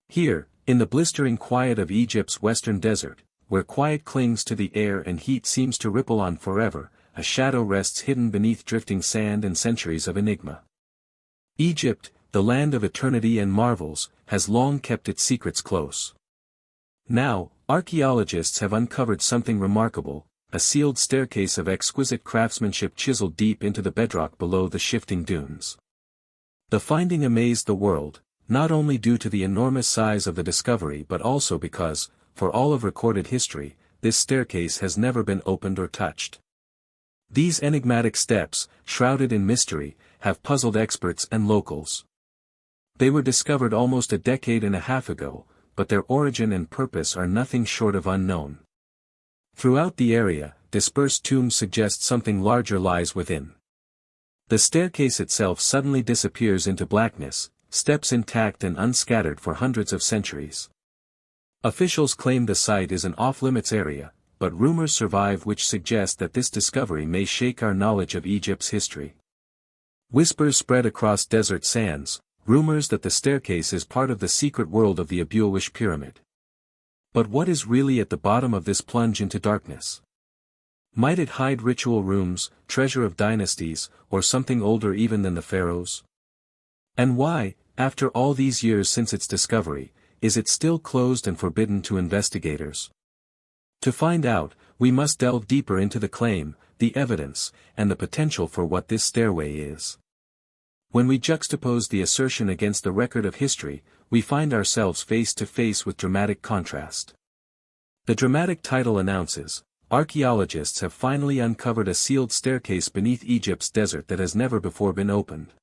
Here, in the blistering quiet of Egypt's western desert, where quiet clings to the air and heat seems to ripple on forever, a shadow rests hidden beneath drifting sand and centuries of enigma. Egypt, the land of eternity and marvels, has long kept its secrets close. Now, archaeologists have uncovered something remarkable, a sealed staircase of exquisite craftsmanship chiseled deep into the bedrock below the shifting dunes. The finding amazed the world, not only due to the enormous size of the discovery but also because, for all of recorded history, this staircase has never been opened or touched. These enigmatic steps, shrouded in mystery, have puzzled experts and locals. They were discovered almost a decade and a half ago, but their origin and purpose are nothing short of unknown. Throughout the area, dispersed tombs suggest something larger lies within. The staircase itself suddenly disappears into blackness, steps intact and unscattered for hundreds of centuries. Officials claim the site is an off-limits area, but rumors survive which suggest that this discovery may shake our knowledge of Egypt's history. Whispers spread across desert sands, rumors that the staircase is part of the secret world of the Abu-Wish pyramid. But what is really at the bottom of this plunge into darkness? Might it hide ritual rooms, treasure of dynasties, or something older even than the pharaohs? And why, after all these years since its discovery, is it still closed and forbidden to investigators? To find out, we must delve deeper into the claim, the evidence, and the potential for what this stairway is. When we juxtapose the assertion against the record of history, we find ourselves face to face with dramatic contrast. The dramatic title announces, archaeologists have finally uncovered a sealed staircase beneath Egypt's desert that has never before been opened.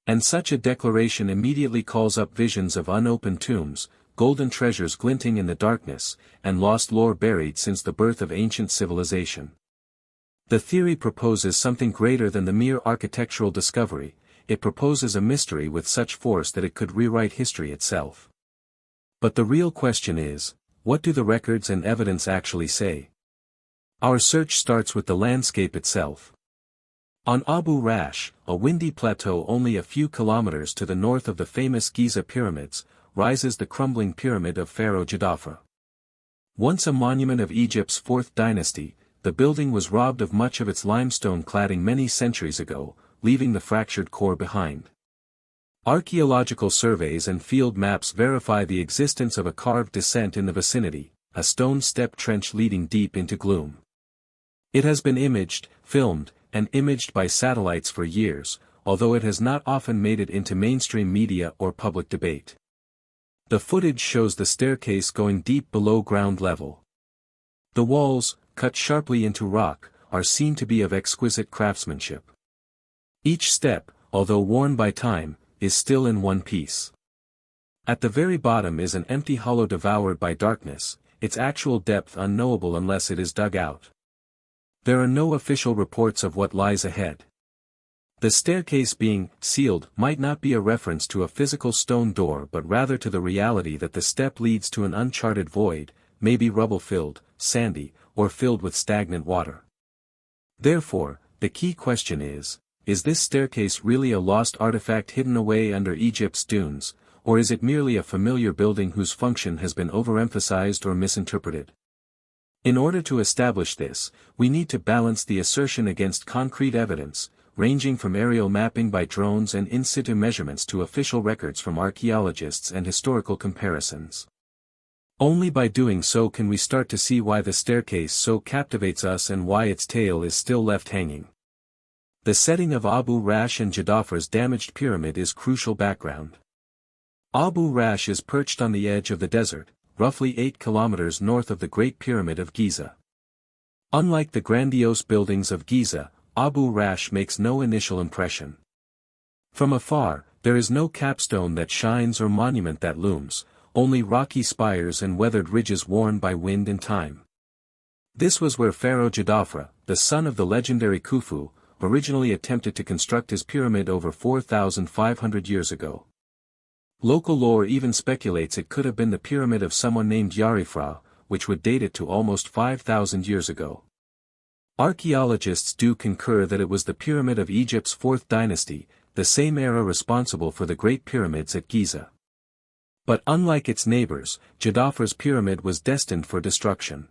And such a declaration immediately calls up visions of unopened tombs, golden treasures glinting in the darkness, and lost lore buried since the birth of ancient civilization. The theory proposes something greater than the mere architectural discovery. It proposes a mystery with such force that it could rewrite history itself. But the real question is, what do the records and evidence actually say? Our search starts with the landscape itself. On Abu Rash, a windy plateau only a few kilometers to the north of the famous Giza pyramids, rises the crumbling pyramid of Pharaoh Djedefre. Once a monument of Egypt's fourth dynasty, the building was robbed of much of its limestone cladding many centuries ago, leaving the fractured core behind. Archaeological surveys and field maps verify the existence of a carved descent in the vicinity, a stone step trench leading deep into gloom. It has been imaged, filmed, and imaged by satellites for years, although it has not often made it into mainstream media or public debate. The footage shows the staircase going deep below ground level. The walls, cut sharply into rock, are seen to be of exquisite craftsmanship. Each step, although worn by time, is still in one piece. At the very bottom is an empty hollow devoured by darkness, its actual depth unknowable unless it is dug out. There are no official reports of what lies ahead. The staircase being sealed might not be a reference to a physical stone door but rather to the reality that the step leads to an uncharted void, maybe rubble-filled, sandy, or filled with stagnant water. Therefore, the key question is this staircase really a lost artifact hidden away under Egypt's dunes, or is it merely a familiar building whose function has been overemphasized or misinterpreted? In order to establish this, we need to balance the assertion against concrete evidence, ranging from aerial mapping by drones and in situ measurements to official records from archaeologists and historical comparisons. Only by doing so can we start to see why the staircase so captivates us and why its tail is still left hanging. The setting of Abu Rash and Djedefre's damaged pyramid is crucial background. Abu Rash is perched on the edge of the desert, roughly 8 kilometers north of the Great Pyramid of Giza. Unlike the grandiose buildings of Giza, Abu Rash makes no initial impression. From afar, there is no capstone that shines or monument that looms, only rocky spires and weathered ridges worn by wind and time. This was where Pharaoh Djedefre, the son of the legendary Khufu, originally attempted to construct his pyramid over 4,500 years ago. Local lore even speculates it could have been the pyramid of someone named Yarifra, which would date it to almost 5,000 years ago. Archaeologists do concur that it was the pyramid of Egypt's fourth dynasty, the same era responsible for the Great Pyramids at Giza. But unlike its neighbors, Djedefre's pyramid was destined for destruction.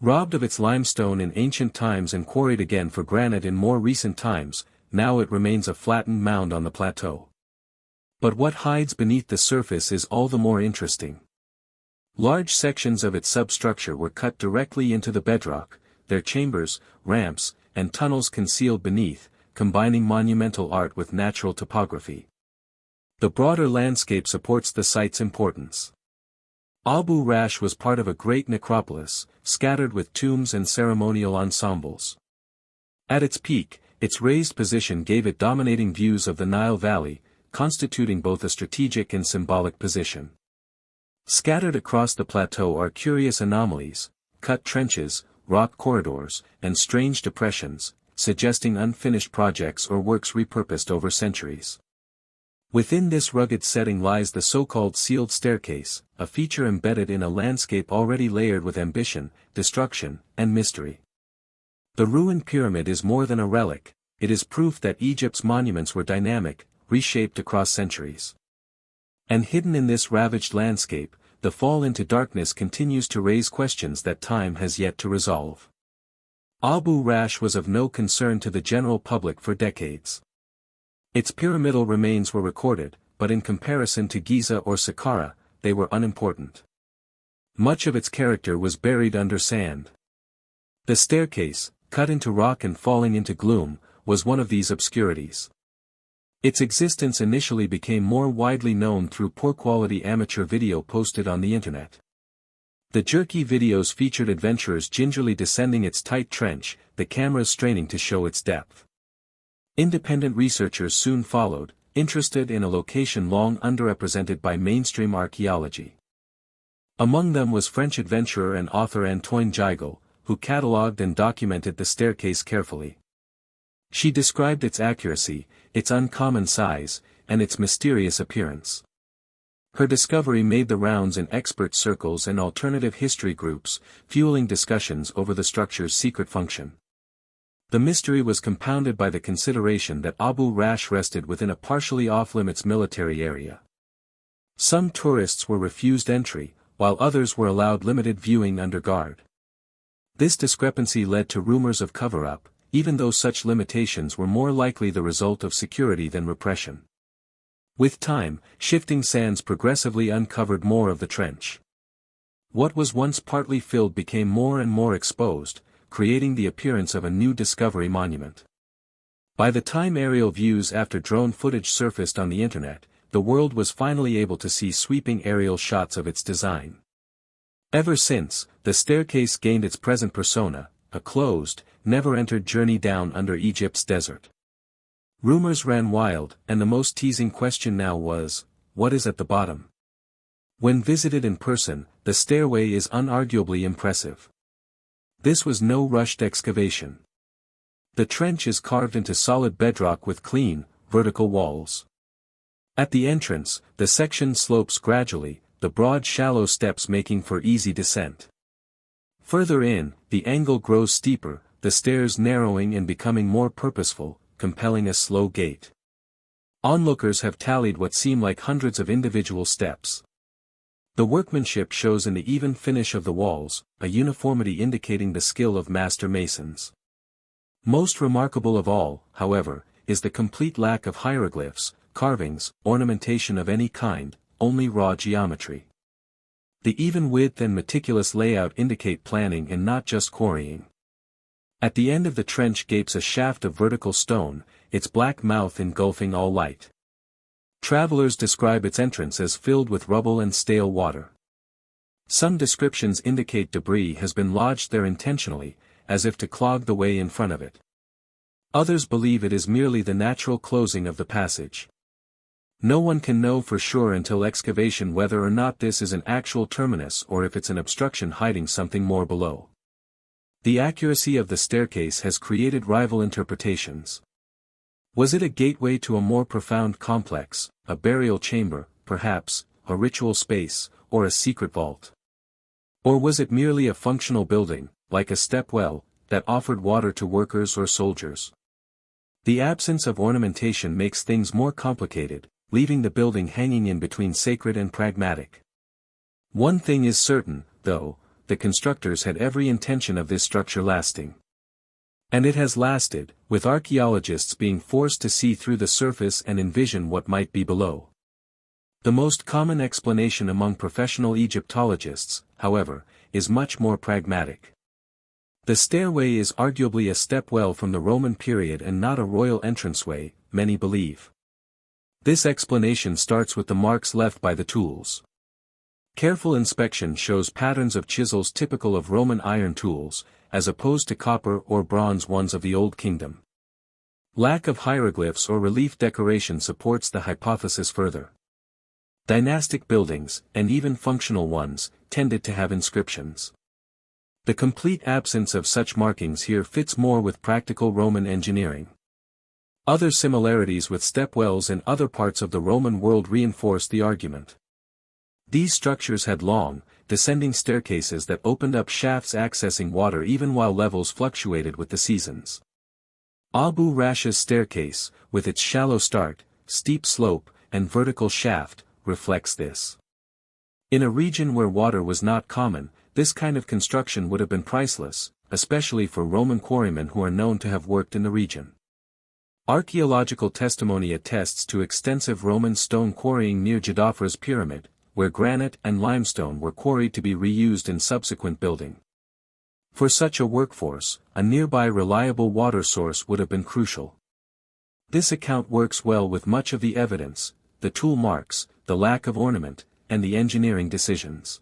Robbed of its limestone in ancient times and quarried again for granite in more recent times, now it remains a flattened mound on the plateau. But what hides beneath the surface is all the more interesting. Large sections of its substructure were cut directly into the bedrock, their chambers, ramps, and tunnels concealed beneath, combining monumental art with natural topography. The broader landscape supports the site's importance. Abu Rash was part of a great necropolis, scattered with tombs and ceremonial ensembles. At its peak, its raised position gave it dominating views of the Nile Valley, constituting both a strategic and symbolic position. Scattered across the plateau are curious anomalies, cut trenches, rock corridors, and strange depressions, suggesting unfinished projects or works repurposed over centuries. Within this rugged setting lies the so-called sealed staircase, a feature embedded in a landscape already layered with ambition, destruction, and mystery. The ruined pyramid is more than a relic, it is proof that Egypt's monuments were dynamic, reshaped across centuries. And hidden in this ravaged landscape, the fall into darkness continues to raise questions that time has yet to resolve. Abu Rash was of no concern to the general public for decades. Its pyramidal remains were recorded, but in comparison to Giza or Saqqara, they were unimportant. Much of its character was buried under sand. The staircase, cut into rock and falling into gloom, was one of these obscurities. Its existence initially became more widely known through poor-quality amateur video posted on the internet. The jerky videos featured adventurers gingerly descending its tight trench, the cameras straining to show its depth. Independent researchers soon followed, interested in a location long underrepresented by mainstream archaeology. Among them was French adventurer and author Antoine Gigel, who catalogued and documented the staircase carefully. She described its accuracy, its uncommon size, and its mysterious appearance. Her discovery made the rounds in expert circles and alternative history groups, fueling discussions over the structure's secret function. The mystery was compounded by the consideration that Abu Rash rested within a partially off-limits military area. Some tourists were refused entry, while others were allowed limited viewing under guard. This discrepancy led to rumors of cover-up, even though such limitations were more likely the result of security than repression. With time, shifting sands progressively uncovered more of the trench. What was once partly filled became more and more exposed, creating the appearance of a new discovery monument. By the time aerial views after drone footage surfaced on the internet, the world was finally able to see sweeping aerial shots of its design. Ever since, the staircase gained its present persona, a closed, never-entered journey down under Egypt's desert. Rumors ran wild, and the most teasing question now was, what is at the bottom? When visited in person, the stairway is unarguably impressive. This was no rushed excavation. The trench is carved into solid bedrock with clean, vertical walls. At the entrance, the section slopes gradually, the broad shallow steps making for easy descent. Further in, the angle grows steeper, the stairs narrowing and becoming more purposeful, compelling a slow gait. Onlookers have tallied what seem like hundreds of individual steps. The workmanship shows in the even finish of the walls, a uniformity indicating the skill of master masons. Most remarkable of all, however, is the complete lack of hieroglyphs, carvings, ornamentation of any kind, only raw geometry. The even width and meticulous layout indicate planning and not just quarrying. At the end of the trench gapes a shaft of vertical stone, its black mouth engulfing all light. Travelers describe its entrance as filled with rubble and stale water. Some descriptions indicate debris has been lodged there intentionally, as if to clog the way in front of it. Others believe it is merely the natural closing of the passage. No one can know for sure until excavation whether or not this is an actual terminus or if it's an obstruction hiding something more below. The accuracy of the staircase has created rival interpretations. Was it a gateway to a more profound complex, a burial chamber, perhaps, a ritual space, or a secret vault? Or was it merely a functional building, like a step well, that offered water to workers or soldiers? The absence of ornamentation makes things more complicated, leaving the building hanging in between sacred and pragmatic. One thing is certain, though, the constructors had every intention of this structure lasting. And it has lasted, with archaeologists being forced to see through the surface and envision what might be below. The most common explanation among professional Egyptologists, however, is much more pragmatic. The stairway is arguably a stepwell from the Roman period and not a royal entranceway, many believe. This explanation starts with the marks left by the tools. Careful inspection shows patterns of chisels typical of Roman iron tools, as opposed to copper or bronze ones of the Old Kingdom. Lack of hieroglyphs or relief decoration supports the hypothesis further. Dynastic buildings, and even functional ones, tended to have inscriptions. The complete absence of such markings here fits more with practical Roman engineering. Other similarities with stepwells and other parts of the Roman world reinforce the argument. These structures had long, descending staircases that opened up shafts accessing water even while levels fluctuated with the seasons. Abu Rash's staircase, with its shallow start, steep slope, and vertical shaft, reflects this. In a region where water was not common, this kind of construction would have been priceless, especially for Roman quarrymen who are known to have worked in the region. Archaeological testimony attests to extensive Roman stone quarrying near Djedefre's pyramid, where granite and limestone were quarried to be reused in subsequent building. For such a workforce, a nearby reliable water source would have been crucial. This account works well with much of the evidence, the tool marks, the lack of ornament, and the engineering decisions.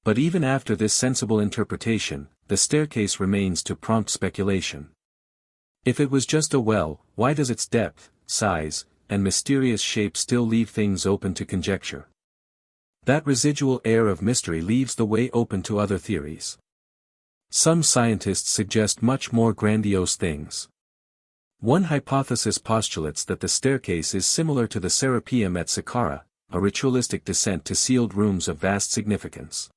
But even after this sensible interpretation, the staircase remains to prompt speculation. If it was just a well, why does its depth, size, and mysterious shape still leave things open to conjecture? That residual air of mystery leaves the way open to other theories. Some scientists suggest much more grandiose things. One hypothesis postulates that the staircase is similar to the Serapeum at Saqqara, a ritualistic descent to sealed rooms of vast significance.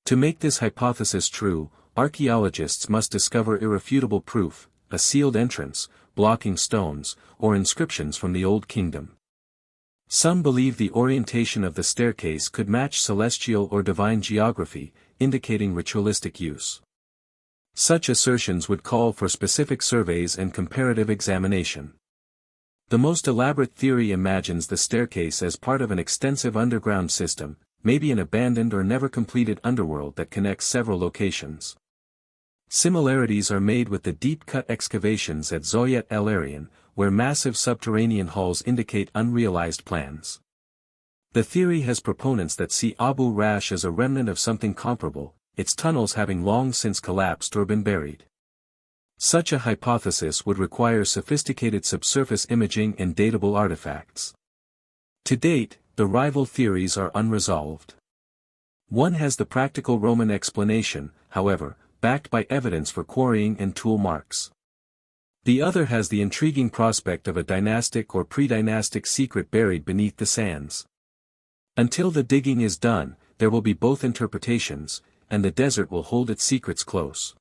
To make this hypothesis true, archaeologists must discover irrefutable proof, a sealed entrance, blocking stones, or inscriptions from the Old Kingdom. Some believe the orientation of the staircase could match celestial or divine geography, indicating ritualistic use. Such assertions would call for specific surveys and comparative examination. The most elaborate theory imagines the staircase as part of an extensive underground system, maybe an abandoned or never completed underworld that connects several locations. Similarities are made with the deep-cut excavations at Zoyet El Arian, where massive subterranean halls indicate unrealized plans. The theory has proponents that see Abu Rash as a remnant of something comparable, its tunnels having long since collapsed or been buried. Such a hypothesis would require sophisticated subsurface imaging and datable artifacts. To date, the rival theories are unresolved. One has the practical Roman explanation, however, backed by evidence for quarrying and tool marks. The other has the intriguing prospect of a dynastic or pre-dynastic secret buried beneath the sands. Until the digging is done, there will be both interpretations, and the desert will hold its secrets close.